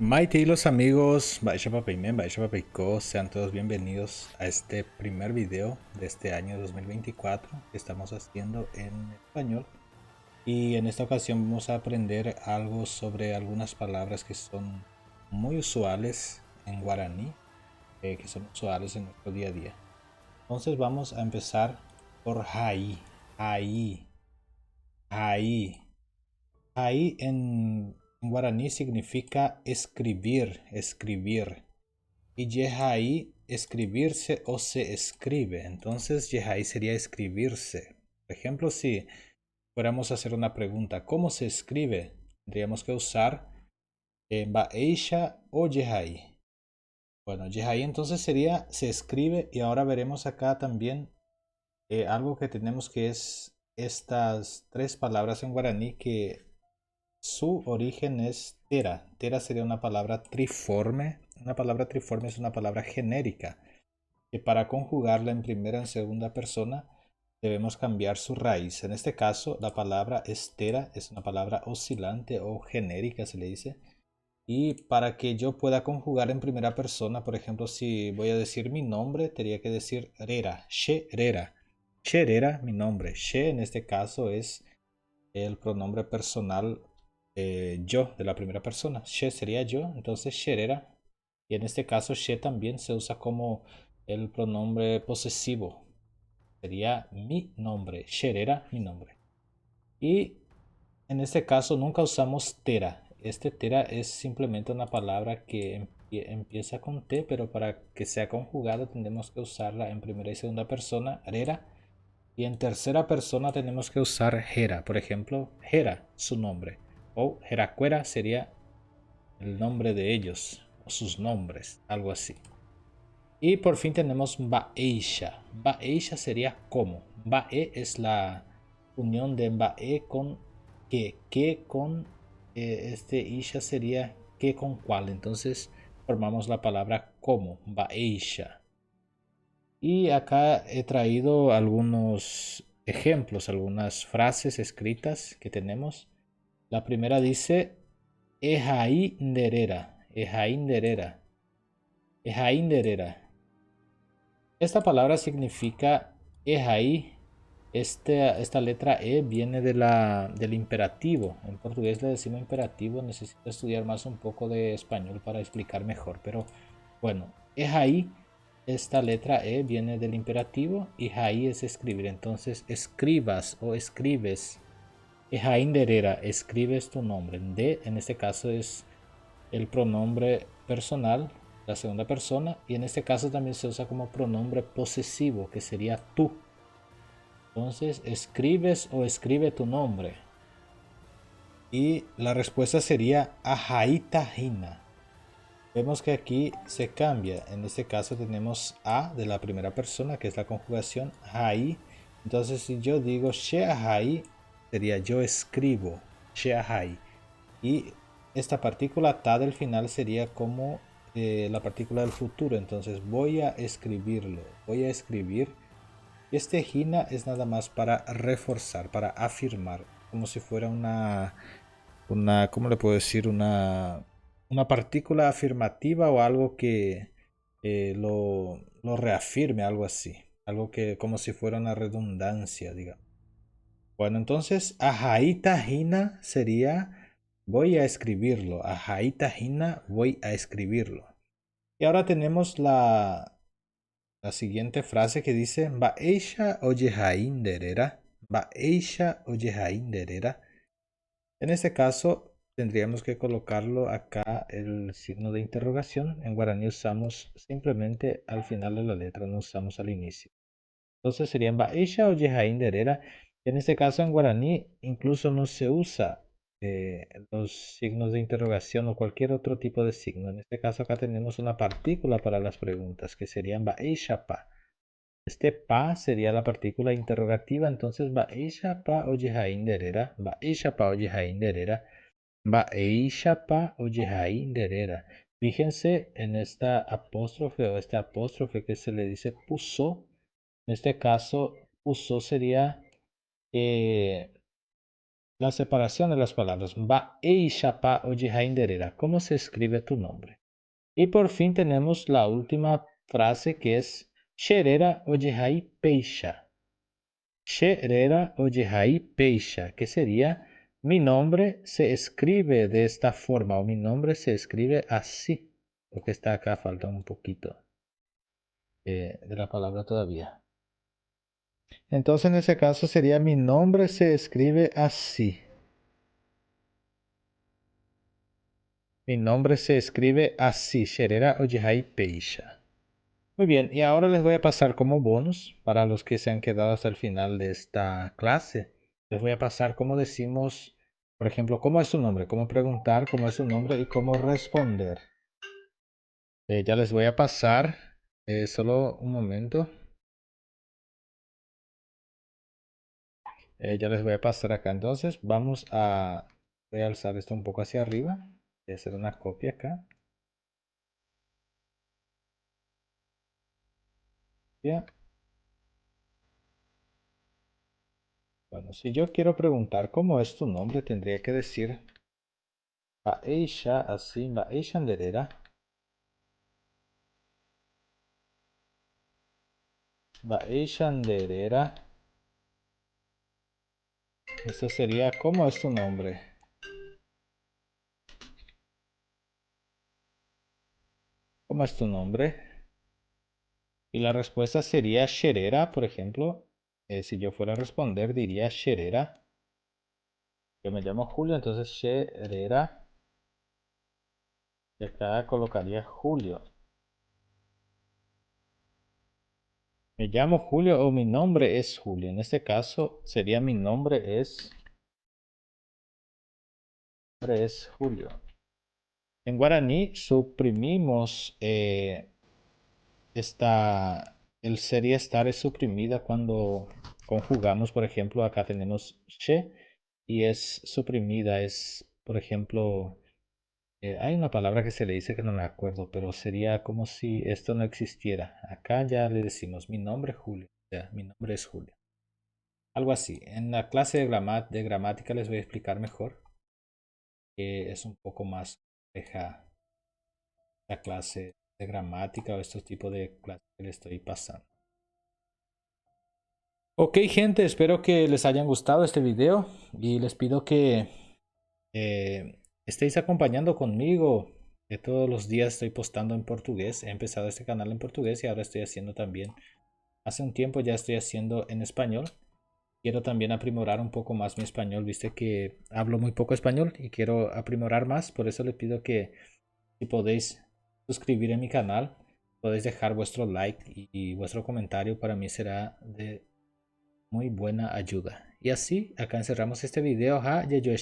Maite y los amigos, Baisha Papaymen, Baisha Papayco, sean todos bienvenidos a este primer video de este año 2024 que estamos haciendo en español. Y en esta ocasión vamos a aprender algo sobre algunas palabras que son muy usuales en guaraní, que son usuales en nuestro día a día. Entonces vamos a empezar por Jai, Jai, Jai. Ahí en guaraní significa escribir, escribir. Y yehaí, escribirse o se escribe. Entonces yehaí sería escribirse. Por ejemplo, si fuéramos a hacer una pregunta, ¿cómo se escribe? Tendríamos que usar baeisha o yehaí. Bueno, yehaí entonces sería se escribe y ahora veremos acá también algo que tenemos que es estas tres palabras en guaraní que su origen es tera. Tera sería una palabra triforme. Una palabra triforme es una palabra genérica que para conjugarla en primera y en segunda persona debemos cambiar su raíz. En este caso, la palabra estera es una palabra oscilante o genérica, se le dice. Y para que yo pueda conjugar en primera persona, por ejemplo, si voy a decir mi nombre, tendría que decir rera, she rera. She rera, mi nombre. She en este caso es el pronombre personal yo de la primera persona. She sería yo, entonces sherera. Y en este caso she también se usa como el pronombre posesivo. Sería mi nombre. Sherera, mi nombre. Y en este caso nunca usamos tera. Este tera es simplemente una palabra que empieza con T, pero para que sea conjugada tenemos que usarla en primera y segunda persona, rera. Y en tercera persona tenemos que usar Hera. Por ejemplo, Hera, su nombre. O Heracuera sería el nombre de ellos. O sus nombres. Algo así. Y por fin tenemos Baeisha. Baeisha sería como. Bae es la unión de Bae con que. Que con este Isha sería que con cual. Entonces formamos la palabra como. Baeisha. Y acá he traído algunos ejemplos, algunas frases escritas que tenemos. La primera dice Ejaí Nderera, Ejaí Nderera, Ejaí Nderera. Esta palabra significa Ejaí. Esta letra E viene del imperativo. En portugués le decimos imperativo. Necesito estudiar más un poco de español para explicar mejor. Pero bueno, Ejaí. Esta letra E viene del imperativo y Jai es escribir. Entonces escribas o escribes. Derera, escribes tu nombre. De en este caso es el pronombre personal, la segunda persona. Y en este caso también se usa como pronombre posesivo, que sería tú. Entonces escribes o escribe tu nombre. Y la respuesta sería Tajina. Vemos que aquí se cambia. En este caso tenemos a de la primera persona, que es la conjugación hai. Entonces si yo digo sheahai, sería yo escribo sheahai. Y esta partícula ta del final sería como la partícula del futuro. Entonces voy a escribirlo. Voy a escribir. Este hina es nada más para reforzar, para afirmar. Como si fuera ¿cómo le puedo decir? Una partícula afirmativa o algo que lo reafirme, algo así. Algo que como si fuera una redundancia, digamos. Bueno, entonces, ajaita hina sería voy a escribirlo. Ajaita hina, voy a escribirlo. Y ahora tenemos la siguiente frase que dice Baeisha oyehain derera. Baeisha oyehain derera. En este caso tendríamos que colocarlo acá el signo de interrogación. En guaraní usamos simplemente al final de la letra, no usamos al inicio. Entonces serían Baisha o Yehain Derera. En este caso en guaraní incluso no se usa los signos de interrogación o cualquier otro tipo de signo. En este caso acá tenemos una partícula para las preguntas que serían Baisha pa. Este pa sería la partícula interrogativa, entonces Baisha pa o Yehain Derera. Baisha pa o Yehain Derera. Baeishapa o Yehain Derera. Fíjense en esta apóstrofe o este apóstrofe que se le dice puso. En este caso, puso sería eh, la separación de las palabras. Va eishapa ojihainderera. ¿Cómo se escribe tu nombre? Y por fin tenemos la última frase que es Sherera ojihai peisha. Sherera ojihai peisha, que sería mi nombre se escribe de esta forma o mi nombre se escribe así. Lo que está acá falta un poquito de la palabra todavía. Entonces en ese caso sería mi nombre se escribe así. Mi nombre se escribe así, Sherera Ojihai Peisha. Muy bien, y ahora les voy a pasar como bonus para los que se han quedado hasta el final de esta clase. Les voy a pasar cómo decimos, por ejemplo, cómo es su nombre, cómo preguntar cómo es su nombre y cómo responder. Ya les voy a pasar, solo un momento. Ya les voy a pasar acá. Entonces vamos a realzar esto un poco hacia arriba. Voy a hacer una copia acá. Ya. Bueno, si yo quiero preguntar cómo es tu nombre, tendría que decir Baeisha, así, Baeisha Anderera. Baeisha Anderera. Esto sería, ¿cómo es tu nombre? ¿Cómo es tu nombre? Y la respuesta sería Sherera, por ejemplo. Si yo fuera a responder, diría Sherera. Yo me llamo Julio, entonces Sherera. Y acá colocaría Julio. Me llamo Julio o mi nombre es Julio. En este caso sería mi nombre es Julio. En guaraní suprimimos el ser y estar es suprimida cuando conjugamos, por ejemplo, acá tenemos she y es suprimida, es, por ejemplo, hay una palabra que se le dice que no me acuerdo, pero sería como si esto no existiera. Acá ya le decimos mi nombre es Julio, o sea, mi nombre es Julio. Algo así. En la clase de gramática les voy a explicar mejor, que es un poco más compleja la clase de gramática o estos tipos de clases que le estoy pasando. Ok, gente, espero que les hayan gustado este video y les pido que estéis acompañando conmigo. Que todos los días estoy postando en portugués. He empezado este canal en portugués y ahora estoy haciendo también. Hace un tiempo ya estoy haciendo en español. Quiero también aprimorar un poco más mi español. Viste que hablo muy poco español y quiero aprimorar más. Por eso les pido que si podéis suscribir en mi canal, podéis dejar vuestro like y vuestro comentario. Para mí será de muy buena ayuda. Y así, acá encerramos este video. Ja, yo